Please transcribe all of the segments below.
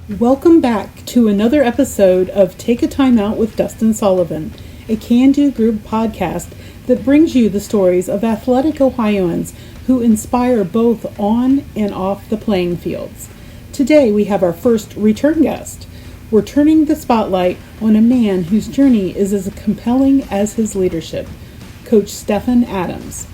Welcome back to another episode of Take a Timeout with Dustin Sullivan, a Can-Do Group podcast that brings you the stories of athletic Ohioans who inspire both on and off the playing fields. Today we have our first return guest. We're turning the spotlight on a man whose journey is as compelling as his leadership, Coach Stefan Adams.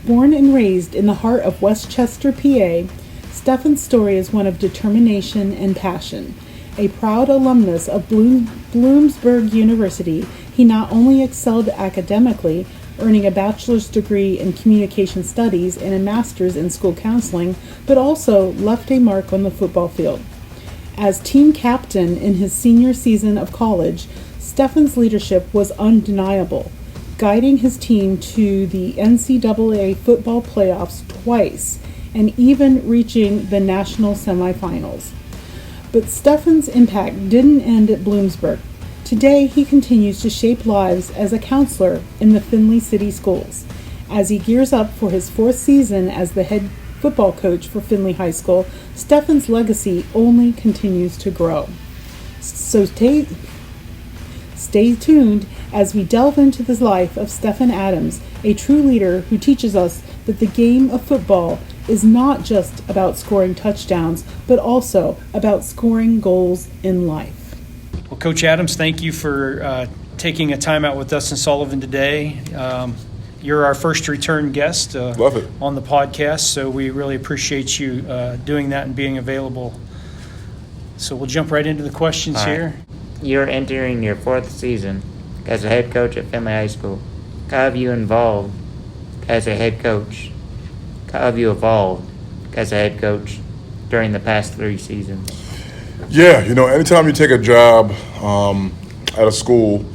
Born and raised in the heart of Westchester, PA, Stefan's story is one of determination and passion. A proud alumnus of Bloomsburg University, he not only excelled academically, earning a bachelor's degree in communication studies and a master's in school counseling, but also left a mark on the football field. As team captain in his senior season of college, Stefan's leadership was undeniable, guiding his team to the NCAA football playoffs twice, and even reaching the national semifinals. But Stefan's impact didn't end at Bloomsburg. Today, he continues to shape lives as a counselor in the Findlay City Schools. As he gears up for his fourth season as the head football coach for Findlay High School, Stefan's legacy only continues to grow. So stay tuned as we delve into the life of Stefan Adams, a true leader who teaches us that the game of football is not just about scoring touchdowns, but also about scoring goals in life. Well, Coach Adams, thank you for taking a time out with Dustin Sullivan today. You're our first return guest Love it. on the podcast, so we really appreciate you doing that and being available. So we'll jump right into the questions here. You're entering your fourth season as a head coach at Findlay High School. How have you involved as a head coach? How have you evolved as a head coach during the past 3 seasons? Yeah, anytime you take a job at a school,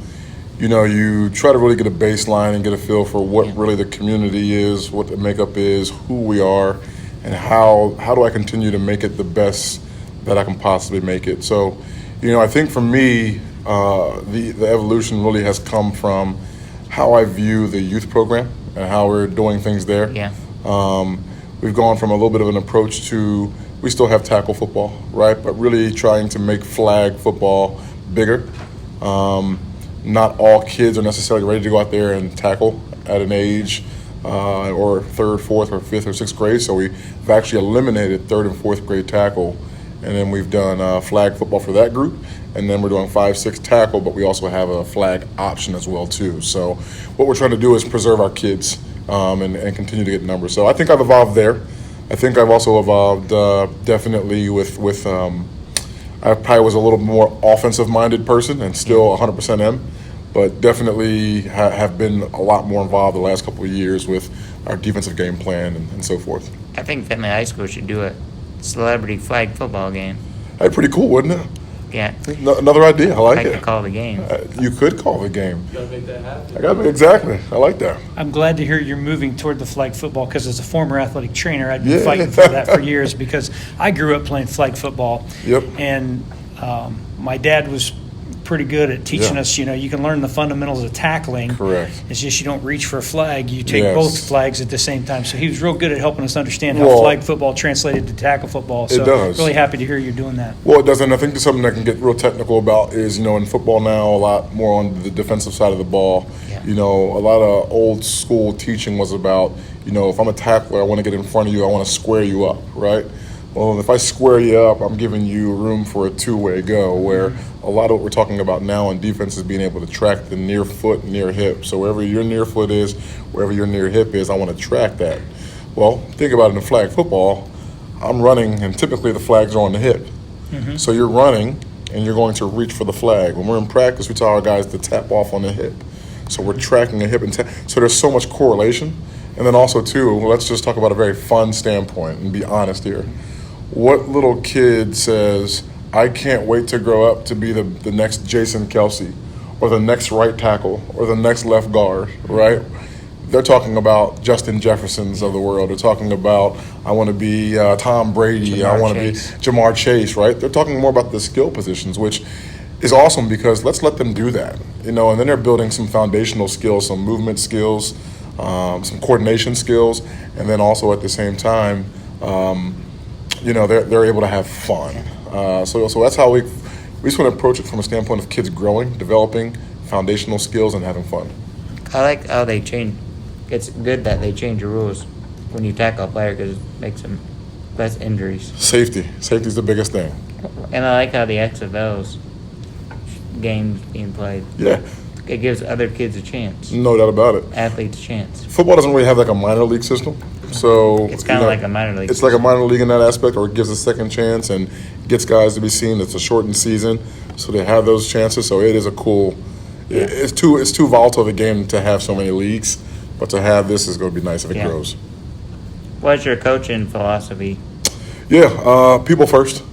you try to really get a baseline and get a feel for what really the community is, what the makeup is, who we are, and how do I continue to make it the best that I can possibly make it. So, I think for me, the evolution really has come from how I view the youth program and how we're doing things there. Yeah. We've gone from a little bit of an approach to, we still have tackle football, right? But really trying to make flag football bigger. Not all kids are necessarily ready to go out there and tackle at an age or third, fourth, or fifth, or sixth grade. So we've actually eliminated third and fourth grade tackle. And then we've done flag football for that group. And then we're doing 5-6 tackle, but we also have a flag option as well, too. So what we're trying to do is preserve our kids and continue to get numbers. So I think I've evolved there. I think I've also evolved definitely with I probably was a little more offensive-minded person and still 100% am, but definitely have been a lot more involved the last couple of years with our defensive game plan and so forth. I think Findlay High School should do a celebrity flag football game. That'd be pretty cool, wouldn't it? Yeah. Another idea. I like I it. could call the game. You could call the game. You gotta make that happen. Exactly. I like that. I'm glad to hear you're moving toward the flag football because as a former athletic trainer, I've been fighting for that for years because I grew up playing flag football. Yep. And my dad was pretty good at teaching us, you can learn the fundamentals of tackling. Correct. It's just you don't reach for a flag. You take Yes. both flags at the same time. So he was real good at helping us understand how Well, flag football translated to tackle football. So it does. really happy to hear you're doing that. Well, it does, and I think something that can get real technical about is, in football now, a lot more on the defensive side of the ball. Yeah. A lot of old school teaching was about, if I'm a tackler, I want to get in front of you, I want to square you up, right? Well, if I square you up, I'm giving you room for a two-way go, where a lot of what we're talking about now in defense is being able to track the near foot, near hip. So wherever your near foot is, wherever your near hip is, I want to track that. Well, think about it in flag football. I'm running, and typically the flags are on the hip. Mm-hmm. So you're running, and you're going to reach for the flag. When we're in practice, we tell our guys to tap off on the hip. So we're tracking a hip and tap. So there's so much correlation. And then also, too, let's just talk about a very fun standpoint and be honest here. What little kid says, I can't wait to grow up to be the next Jason Kelsey or the next right tackle or the next left guard, right? They're talking about Justin Jeffersons of the world. They're talking about, I want to be Tom Brady. I want to be Jamar Chase, right? They're talking more about the skill positions, which is awesome because let's let them do that, and then they're building some foundational skills, some movement skills, some coordination skills, and then also at the same time, they're able to have fun. So that's how we just want to approach it from a standpoint of kids growing, developing foundational skills, and having fun. I like how they change. It's good that they change the rules when you tackle a player because it makes them less injuries. Safety is the biggest thing. And I like how the XFL's games being played. Yeah. It gives other kids a chance. No doubt about it. Athletes a chance. Football doesn't really have like a minor league system. So It's kind of like a minor league. It's like a minor league in that aspect, or it gives a second chance and gets guys to be seen. It's a shortened season, so they have those chances. So it is a cool. Yeah. It's too volatile of a game to have so many leagues, but to have this is going to be nice if it grows. What's your coaching philosophy? Yeah, people first.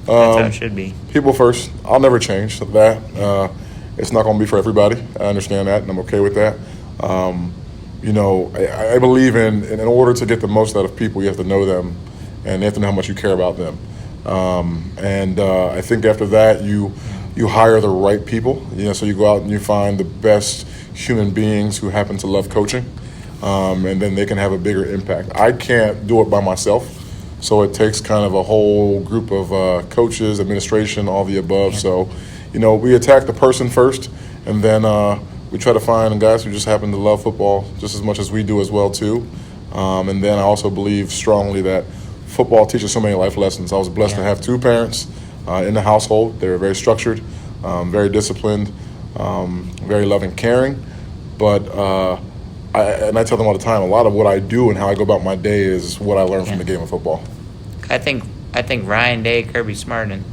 That's how it should be. People first. I'll never change that. It's not going to be for everybody. I understand that, and I'm okay with that. I believe in order to get the most out of people, you have to know them, and you have to know how much you care about them. I think after that, you hire the right people. So you go out and you find the best human beings who happen to love coaching, and then they can have a bigger impact. I can't do it by myself, so it takes kind of a whole group of coaches, administration, all the above. So, we attack the person first, and then we try to find guys who just happen to love football just as much as we do as well too. And then I also believe strongly that football teaches so many life lessons. I was blessed to have two parents in the household. They were very structured, very disciplined, very loving, caring. But I tell them all the time, a lot of what I do and how I go about my day is what I learned from the game of football. I think Ryan Day, Kirby Smart, and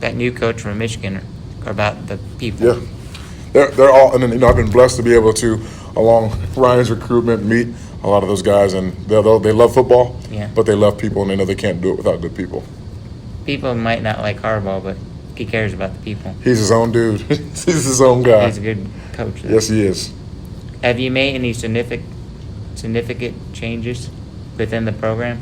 that new coach from Michigan are about the people. Yeah. They're all, and then I've been blessed to be able to, along Ryan's recruitment, meet a lot of those guys, and they love football, but they love people, and they know they can't do it without good people. People might not like Harbaugh, but he cares about the people. He's his own dude. He's his own guy. He's a good coach. Yes, he is. Have you made any significant changes within the program?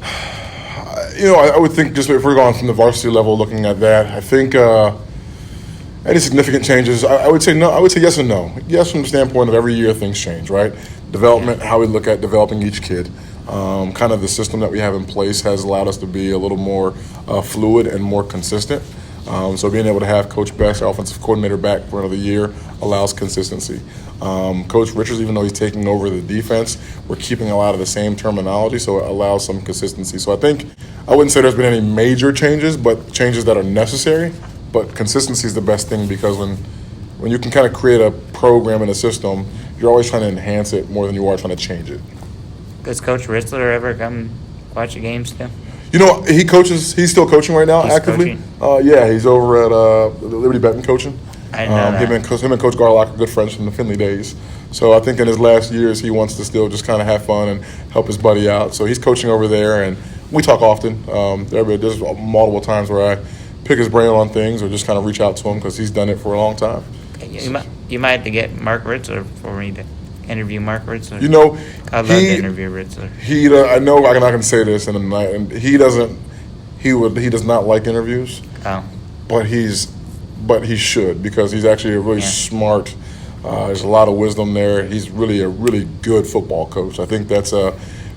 I would think just if we're going from the varsity level, looking at that, I think any significant changes, I would say no. I would say yes and no. Yes, from the standpoint of every year things change, right? Development, how we look at developing each kid. Kind of the system that we have in place has allowed us to be a little more fluid and more consistent. So being able to have Coach Best, our offensive coordinator, back for another year allows consistency. Coach Richards, even though he's taking over the defense, we're keeping a lot of the same terminology, so it allows some consistency. So I wouldn't say there's been any major changes, but changes that are necessary. But consistency is the best thing, because when you can kind of create a program and a system, you're always trying to enhance it more than you are trying to change it. Does Coach Ritzler ever come watch the games still? He coaches. He's still coaching right now, actively. Coaching? He's over at Liberty Benton coaching. I know that. Him and Coach Garlock are good friends from the Findlay days. So I think in his last years, he wants to still just kind of have fun and help his buddy out. So he's coaching over there, and we talk often. There's multiple times where I pick his brain on things or just kind of reach out to him because he's done it for a long time. You might have to get Mark Ritzler for me to interview Mark Ritzler. I'd love to interview Ritzler. I know I can say this, and he doesn't. He does not like interviews. Oh. But he should, because he's actually a really smart. There's a lot of wisdom there. He's really a really good football coach. I think that's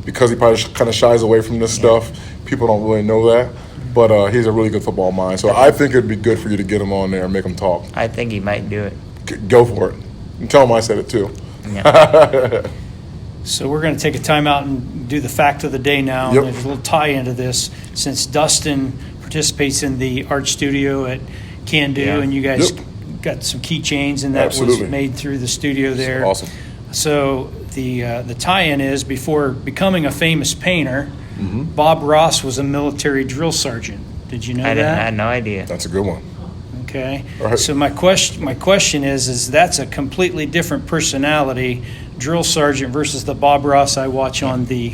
because he probably kind of shies away from this stuff. People don't really know that, but he's a really good football mind. So I think it'd be good for you to get him on there and make him talk. I think he might do it. Go for it. And tell him I said it too. Yeah. So we're going to take a timeout and do the fact of the day now. Yep. There's a little tie into this, since Dustin participates in the art studio at Can Do, and you guys got some keychains, and that Absolutely. was made through the studio there. Awesome. So the tie-in is, before becoming a famous painter, Bob Ross was a military drill sergeant. Did you know that? I had no idea. That's a good one. Okay. All right. So my question is that's a completely different personality, drill sergeant versus the Bob Ross I watch on the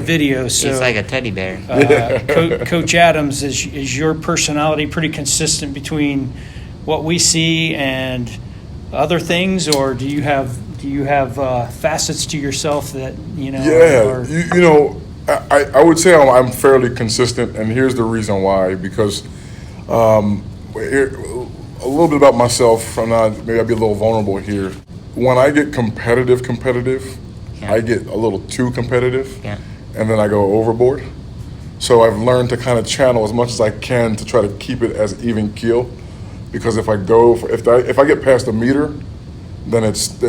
video. So he's like a teddy bear. Coach Adams, is your personality pretty consistent between what we see and other things, or do you have facets to yourself that Yeah, I would say I'm fairly consistent, and here's the reason why. Because a little bit about myself. Maybe I'll be a little vulnerable here. When I get competitive, I get a little too competitive, and then I go overboard. So I've learned to kind of channel as much as I can to try to keep it as even keel, because if I get past a meter, then it's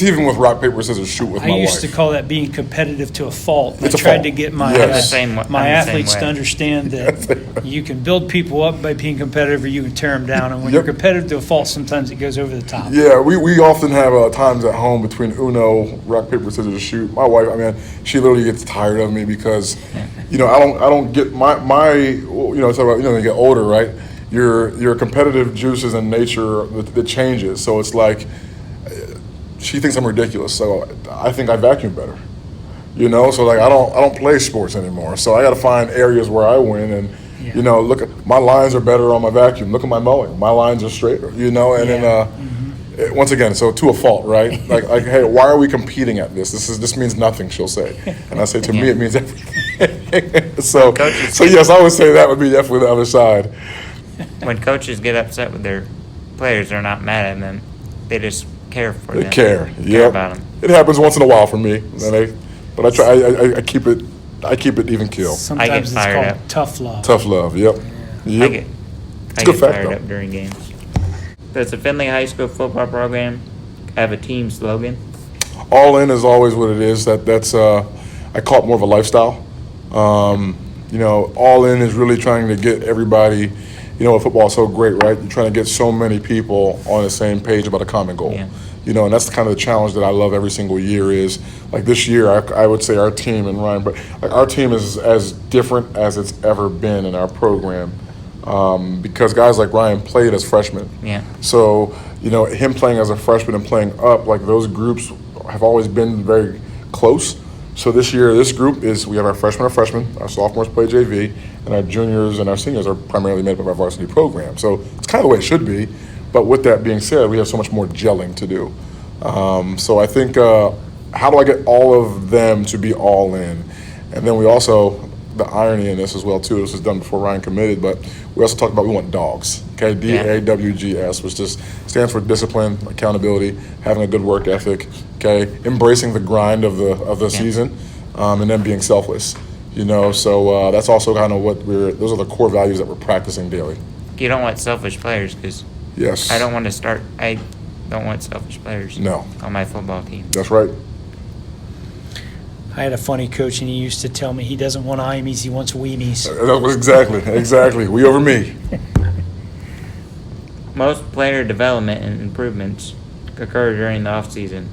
even with rock paper scissors shoot with my wife. I used to call that being competitive to a fault. It's I a tried fault. to get my Yes. my athletes to understand that you can build people up by being competitive, or you can tear them down. And when Yep. you're competitive to a fault, sometimes it goes over the top. Yeah, we often have times at home between Uno, rock paper scissors shoot. My wife, I mean, she literally gets tired of me because, I don't get my talk about, when you get older, right? Your competitive juices and nature that changes. So it's like she thinks I'm ridiculous. So I think I vacuum better. So like I don't play sports anymore. So I got to find areas where I win, and look at my lines are better on my vacuum. Look at my mowing. My lines are straighter. Then once again, so to a fault, right? like hey, why are we competing at this? This means nothing, she'll say. And I say, to me it means everything. so yes, I would say that would be definitely the other side. When coaches get upset with their players, they're not mad at them. They just care for them. They care. Care about them. It happens once in a while for me, but I try. I keep it even keel. Sometimes it's called up. tough love. Tough love. Yep. I get good fact, fired though. up during games. Does the Findlay High School football program have a team slogan? All in is always what it is. That's I call it more of a lifestyle. All in is really trying to get everybody. Football is so great, right? You're trying to get so many people on the same page about a common goal. Yeah. And that's kind of the challenge that I love every single year is, like this year, I would say our team, and Ryan, but like our team is as different as it's ever been in our program, because guys like Ryan played as freshmen. Yeah. So, him playing as a freshman and playing up, like those groups have always been very close. So this year, this group we have our freshmen, our sophomores play JV, and our juniors and our seniors are primarily made up of our varsity program. So it's kind of the way it should be. But with that being said, we have so much more gelling to do. So I think, how do I get all of them to be all in? And then we also, the irony in this as well too, this was done before Ryan committed, but we also talked about we want dogs, okay? DAWGS, which just stands for discipline, accountability, having a good work ethic, okay? Embracing the grind of the season, and then being selfless, So that's also kind of those are the core values that we're practicing daily. You don't want selfish players because Yes. I don't want selfish players on my football team. That's right. I had a funny coach, and he used to tell me he doesn't want IMEs, he wants weenies. That was exactly. We over me. Most player development and improvements occur during the off season.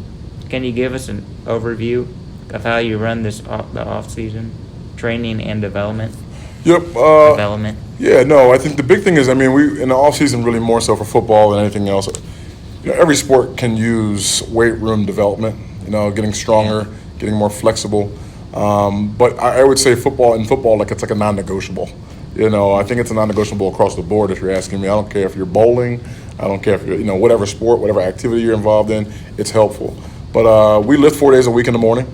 Can you give us an overview of how you run the off season, training and development? Yep. Development. Yeah, no, I think the big thing is, we in the off season really more so for football than anything else. Every sport can use weight room development. Getting stronger, getting more flexible. But I would say football, like it's like a non-negotiable. I think it's a non-negotiable across the board. If you're asking me, I don't care if you're bowling, I don't care if you're whatever sport, whatever activity you're involved in, it's helpful. But we lift 4 days a week in the morning.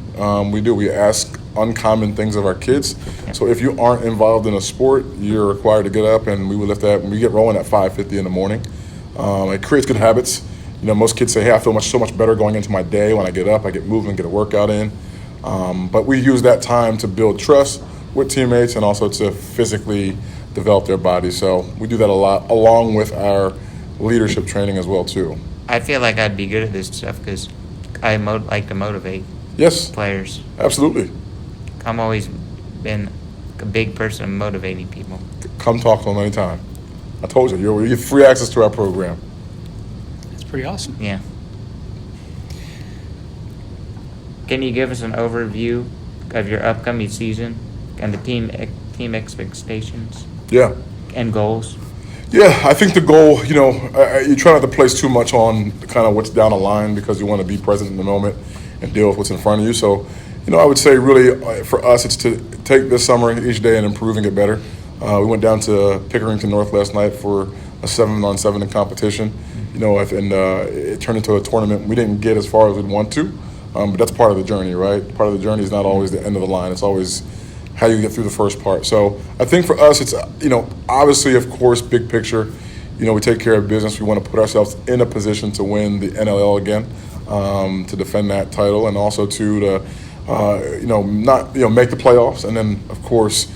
We ask uncommon things of our kids. So if you aren't involved in a sport, you're required to get up, and we would lift that. We get rolling at 5:50 in the morning. It creates good habits. Most kids say, hey, I feel so much better going into my day when I get up. I get moving, get a workout in. But we use that time to build trust with teammates and also to physically develop their bodies. So we do that a lot, along with our leadership training as well too. I feel like I'd be good at this stuff because I like to motivate players. Absolutely. I'm always been a big person of motivating people. Come talk to them anytime. I told you, you get free access to our program. That's pretty awesome. Yeah. Can you give us an overview of your upcoming season and the team expectations? Yeah. And goals? Yeah, I think the goal, you try not to place too much on kind of what's down the line because you want to be present in the moment and deal with what's in front of you. So, I would say really for us, it's to take this summer each day and improve and get better. We went down to Pickerington North last night for a 7-on-7 in competition, and it turned into a tournament. We didn't get as far as we'd want to, but that's part of the journey, right? Part of the journey is not always the end of the line. It's always how you get through the first part. So I think for us, it's, obviously, of course, big picture, we take care of business. We want to put ourselves in a position to win the NLL again, to defend that title, and also to not make the playoffs, and then of course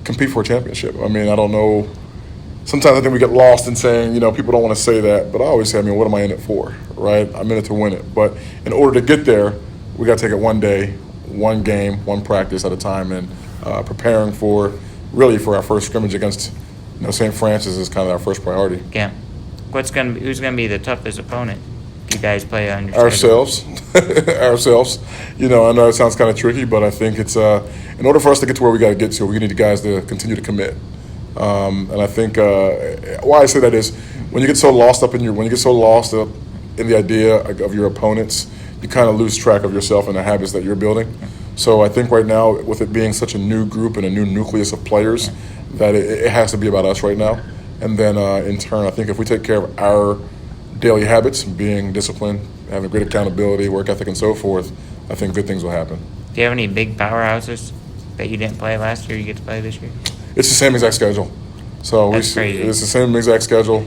compete for a championship. I mean, I don't know. Sometimes I think we get lost in saying, people don't want to say that, but I always say, what am I in it for, right? I'm in it to win it. But in order to get there, we got to take it one day, one game, one practice at a time, and preparing for our first scrimmage against St. Francis is kind of our first priority. Yeah. Who's gonna be the toughest opponent if you guys play on your Ourselves. Ourselves. I know it sounds kind of tricky, but I think it's in order for us to get to where we got to get to, we need the guys to continue to commit. And I think why I say that is when you get so lost up in the idea of your opponents, you kind of lose track of yourself and the habits that you're building. So I think right now, with it being such a new group and a new nucleus of players, that it has to be about us right now. And then in turn, I think if we take care of our daily habits, being disciplined, having great accountability, work ethic, and so forth, I think good things will happen. Do you have any big powerhouses that you didn't play last year you get to play this year? It's the same exact schedule. So That's crazy. It's the same exact schedule.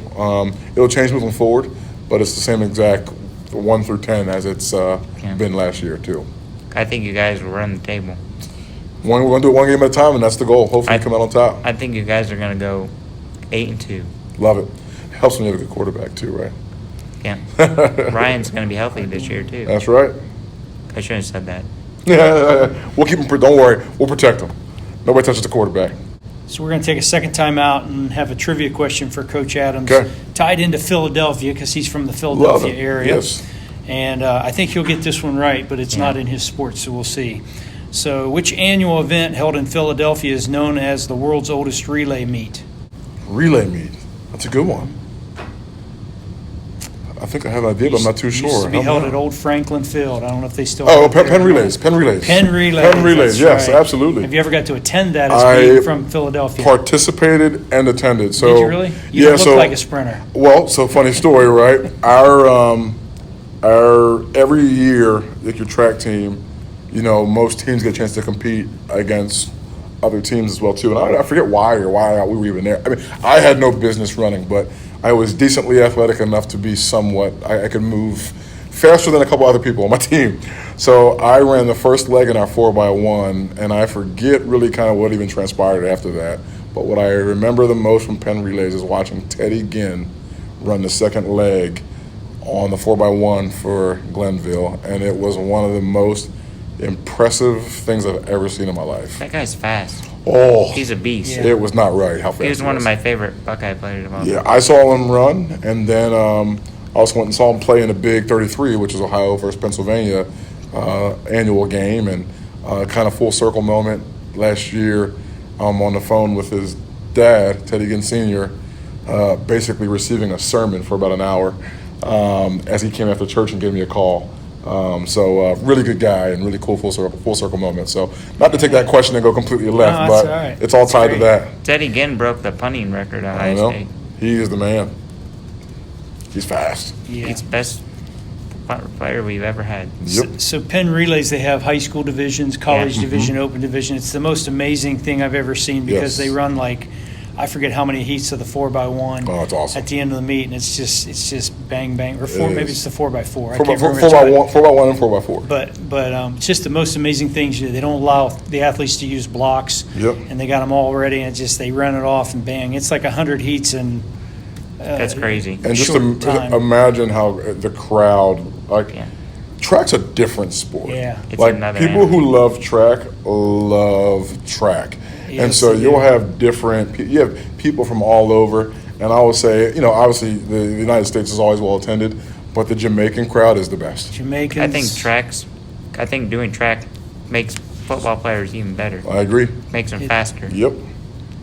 It'll change moving forward, but it's the same exact 1 through 10 as it's been last year too. I think you guys will run the table. We're going to do it one game at a time, and that's the goal. Hopefully come out on top. I think you guys are going to go 8-2. Love it. Helps when you have a good quarterback too, right? Yeah. Ryan's going to be healthy this year too. That's right. I shouldn't have said that. Yeah, we'll keep him. Don't worry. We'll protect him. Nobody touches the quarterback. So we're going to take a second time out and have a trivia question for Coach Adams, tied into Philadelphia because he's from the Philadelphia area. Yes. And I think he'll get this one right, but it's not in his sport, so we'll see. So which annual event held in Philadelphia is known as the world's oldest relay meet? Relay meet. That's a good one. I think I have an idea, but I'm not too sure. It used to be held at Old Franklin Field. I don't know if they still Penn relays. Penn relays. Yes, right. Absolutely. Have you ever got to attend that as being from Philadelphia? Participated and attended. So, did you really? You don't look like a sprinter. Well, so funny story, right? Our every year, like your track team, most teams get a chance to compete against other teams as well too. And I forget why we were even there. I mean, I had no business running, but I was decently athletic enough to be somewhat. I could move faster than a couple other people on my team. So I ran the first leg in our 4x1, and I forget really kind of what even transpired after that. But what I remember the most from Penn relays is watching Teddy Ginn run the second leg on the 4x1 for Glenville, and it was one of the most impressive things I've ever seen in my life. That guy's fast. Oh, he's a beast. It was not right how fast he was. One of my favorite Buckeye players of all time. Yeah, I saw him run, and then I also went and saw him play in the Big 33, which is Ohio versus Pennsylvania annual game, and kind of full circle moment last year on the phone with his dad, Teddy Ginn Sr., basically receiving a sermon for about an hour as he came after church and gave me a call. So really good guy and really cool full circle moment. So not to take that question and go completely left, but all right. It's all tied to that. Teddy Ginn broke the punting record at Ohio State. He is the man. He's fast. Yeah. He's the best player we've ever had. Yep. So Penn relays, they have high school divisions, college division, open division. It's the most amazing thing I've ever seen because they run like, I forget how many heats of the 4x1 it's awesome. at the end of the meet, and it's just bang bang, or maybe it's the 4x4. 4x1 and 4x4. But it's just the most amazing things. They don't allow the athletes to use blocks, and they got them all ready, and they run it off and bang. It's like 100 heats and that's crazy. And just imagine how the crowd track's a different sport. Yeah, it's like another people animal. who love track. Yes, and so you'll have people from all over, and I would say, obviously the United States is always well attended, but the Jamaican crowd is the best. Jamaicans. I think doing track makes football players even better. I agree. Makes them faster. Yep.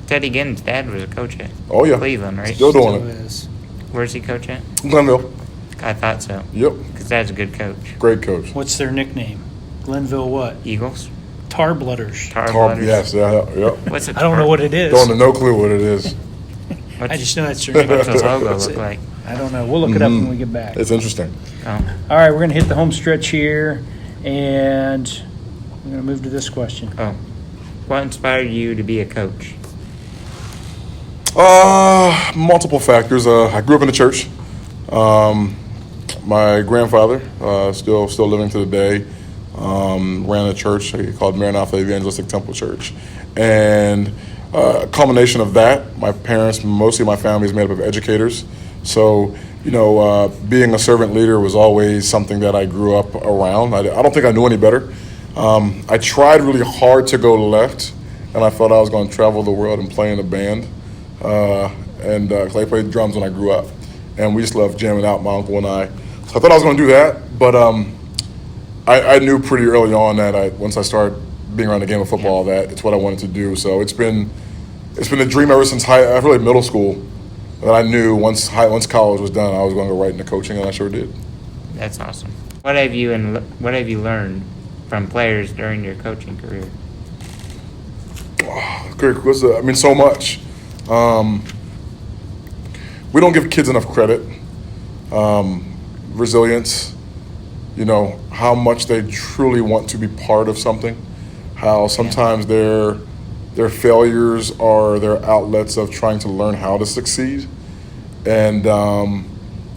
Teddy Ginn's dad was a coach at Cleveland, right? Still doing it. Is. Where's he coach at? Glenville. I thought so. Yep. Because dad's a good coach. Great coach. What's their nickname? Glenville what? Eagles. Tarblooders. Tarblooders. Yes, yep. What's it? I don't know what it is. Don't have no clue what it is. I just know that's their What's name. the logo look like? I don't know. We'll look it up when we get back. It's interesting. Oh. All right, we're going to hit the home stretch here, and we're going to move to this question. Oh. What inspired you to be a coach? Multiple factors. I grew up in the church. My grandfather, still living to the day, ran a church called Maranatha Evangelistic Temple Church. And a combination of that, my parents, mostly my family is made up of educators. So, being a servant leader was always something that I grew up around. I don't think I knew any better. I tried really hard to go left, and I thought I was going to travel the world and play in a band. Because I played drums when I grew up. And we just loved jamming out, my uncle and I. So I thought I was going to do that, but I knew pretty early on that once I started being around the game of football, that it's what I wanted to do. So it's been a dream ever since really middle school, that I knew once college was done, I was going to go right into coaching, and I sure did. That's awesome. What have you learned from players during your coaching career? Great. So much. We don't give kids enough credit. Resilience, how much they truly want to be part of something, how sometimes their failures are their outlets of trying to learn how to succeed. And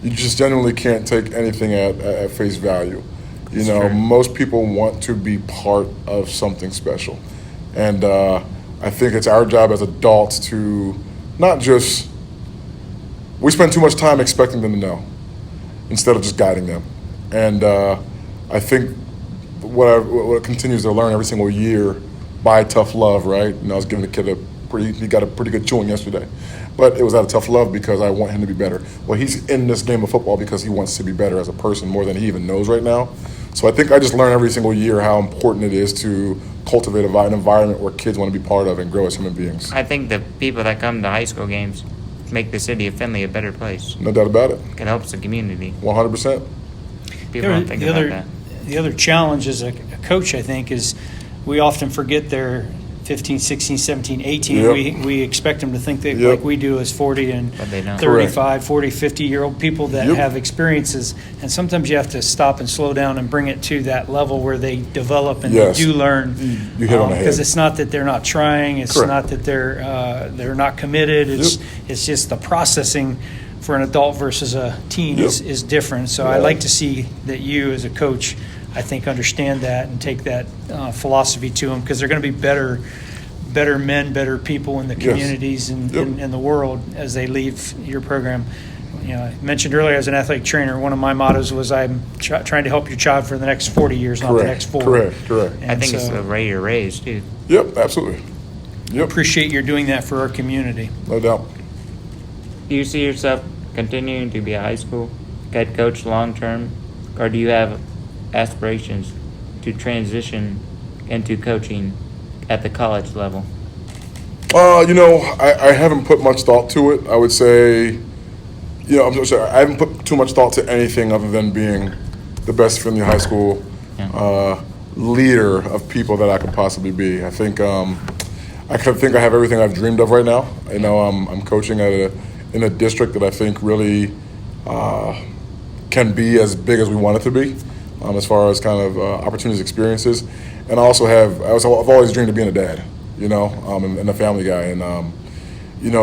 you just genuinely can't take anything at face value. Most people want to be part of something special. And I think it's our job as adults to not just, we spend too much time expecting them to know instead of just guiding them. And I think what continues to learn every single year by tough love, right? I was giving the kid he got a pretty good chewing yesterday. But it was out of tough love because I want him to be better. Well, he's in this game of football because he wants to be better as a person more than he even knows right now. So I think I just learn every single year how important it is to cultivate an environment where kids want to be part of and grow as human beings. I think the people that come to high school games make the city of Findlay a better place. No doubt about it. It helps the community. 100%. People don't think about that. The other challenge as a coach, I think, is we often forget they're 15, 16, 17, 18. Yep. We expect them to think that Yep. like we do as 40 and But they don't. 35, 40, 50-year-old people that Yep. have experiences. And sometimes you have to stop and slow down and bring it to that level where they develop and Yes. they do learn. You hit on the head. Because it's not that they're not trying. It's Correct. not that they're not committed. It's just the processing for an adult versus a teen Yep. is different. So I like to see that you as a coach, I think, understand that and take that philosophy to them, because they're going to be better men, better people in the Yes. communities and Yep. in the world as they leave your program. I mentioned earlier as an athletic trainer, one of my mottos was I'm trying to help your child for the next 40 years, not the next 4. Correct. And I think it's so the way you're raised, too. Yep, absolutely. Yep, appreciate you're doing that for our community. no doubt. Do you see yourself continuing to be a high school head coach long term, or do you have aspirations to transition into coaching at the college level? I haven't put much thought to it. I would say, I'm sorry, I haven't put too much thought to anything other than being the best Findlay High School leader of people that I could possibly be. I think I have everything I've dreamed of right now. I'm coaching in a district that I think really can be as big as we want it to be, as far as kind of opportunities, experiences. And I also I've always dreamed of being a dad, and a family guy. And,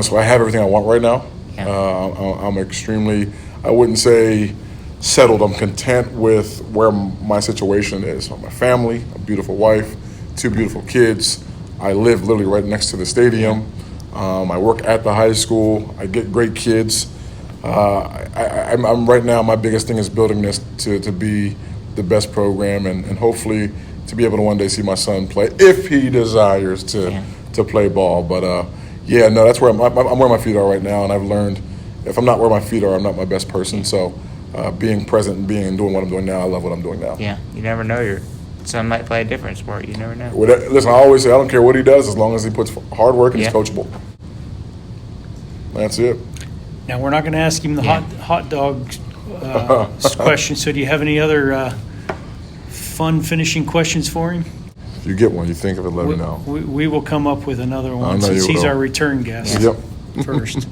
so I have everything I want right now. I'm extremely, I wouldn't say settled. I'm content with where my situation is. My family, a beautiful wife, 2 beautiful kids. I live literally right next to the stadium. I work at the high school. I get great kids. I'm right now, my biggest thing is building this to be the best program and hopefully to be able to one day see my son play if he desires to play ball. But that's where I'm where my feet are right now, and I've learned if I'm not where my feet are, I'm not my best person. So being present and doing what I'm doing now, I love what I'm doing now. Yeah, you never know, your son might play a different sport. You never know. Listen, I always say I don't care what he does as long as he puts hard work and he's coachable. That's it. Now, we're not going to ask him the hot dog question, so do you have any other fun finishing questions for him? If you get one, you think of it, let me know. We will come up with another one know since you he's will. our return guest Yep. first.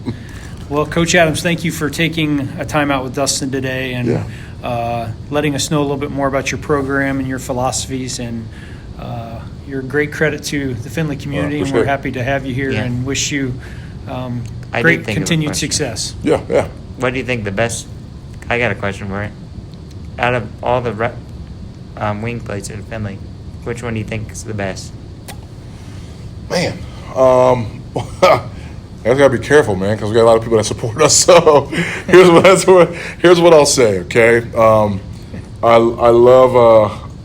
Well, Coach Adams, thank you for taking a time out with Dustin today and letting us know a little bit more about your program and your philosophies. And you're a great credit to the Findlay community, and we're happy to have you here and wish you great continued success. Yeah. What do you think the best – I got a question for you. Out of all the wing place in Findlay. Which one do you think is the best? Man, I gotta be careful, man, because we got a lot of people that support us. So here's what I'll say. Okay, I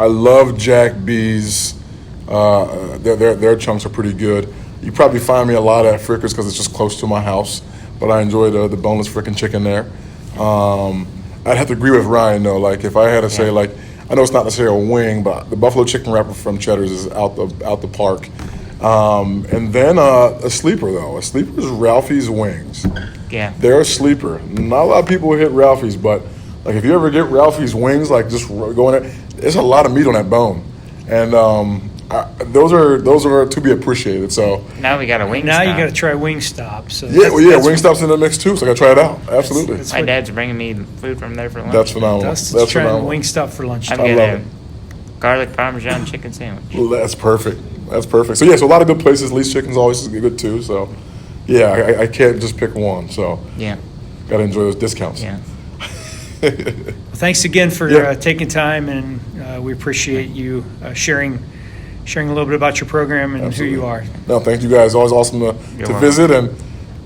love Jack B's. Their chunks are pretty good. You probably find me a lot at Frickers because it's just close to my house. But I enjoy the boneless frickin' chicken there. I'd have to agree with Ryan though. Like if I had to say, like, I know it's not necessarily a wing, but the buffalo chicken wrapper from Cheddar's is out the park. And then a sleeper though. A sleeper is Ralphie's Wings. Yeah. They're a sleeper. Not a lot of people hit Ralphie's, but like if you ever get Ralphie's Wings, like just go in there, there's a lot of meat on that bone, and those are to be appreciated. So now we got a Wingstop. Now you got to try Wingstop. So Wingstop's in the mix too, so I got to try it out. Absolutely. My dad's bringing me food from there for lunch. That's phenomenal. Dustin's trying Wingstop for lunch. I'm getting a garlic parmesan chicken sandwich. Well, that's perfect. So a lot of good places. Lee's Chicken's always good too. So yeah, I can't just pick one. So yeah, got to enjoy those discounts. Yeah. Well, thanks again for taking time, and we appreciate you sharing a little bit about your program and Absolutely. Who you are. No, thank you guys. Always awesome to visit, and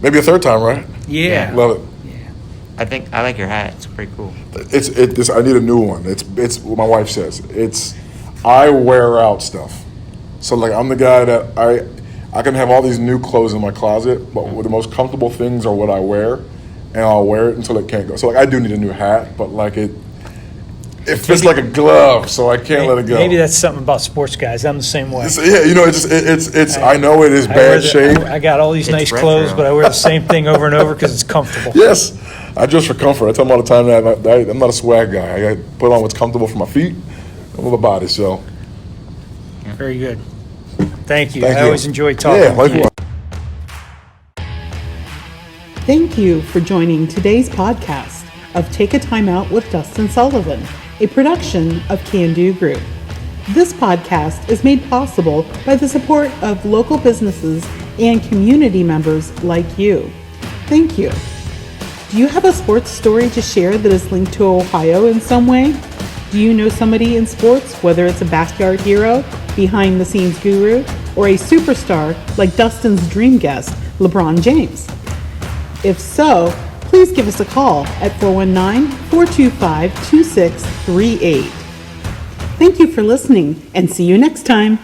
maybe a third time, right? Yeah. Love it. Yeah. I like your hat. It's pretty cool. I need a new one. It's what my wife says. I wear out stuff. So like I'm the guy that I can have all these new clothes in my closet, but the most comfortable things are what I wear, and I'll wear it until it can't go. So like I do need a new hat, but like it fits like a glove, so I can't let it go. Maybe that's something about sports guys. I'm the same way. I know it is bad shape. I got all these nice clothes, but I wear the same thing over and over because it's comfortable. Yes, I dress for comfort. I tell them all the time that I'm not a swag guy. I put on what's comfortable for my feet and for my body. So very good. Thank you. I always enjoy talking with you. Thank you for joining today's podcast of Take a Timeout with Dustin Sullivan, a production of Can Do Group. This podcast is made possible by the support of local businesses and community members like you. Thank you. Do you have a sports story to share that is linked to Ohio in some way? Do you know somebody in sports, whether it's a backyard hero, behind-the-scenes guru, or a superstar like Dustin's dream guest, LeBron James? If so, please give us a call at 419-425-2638. Thank you for listening, and see you next time.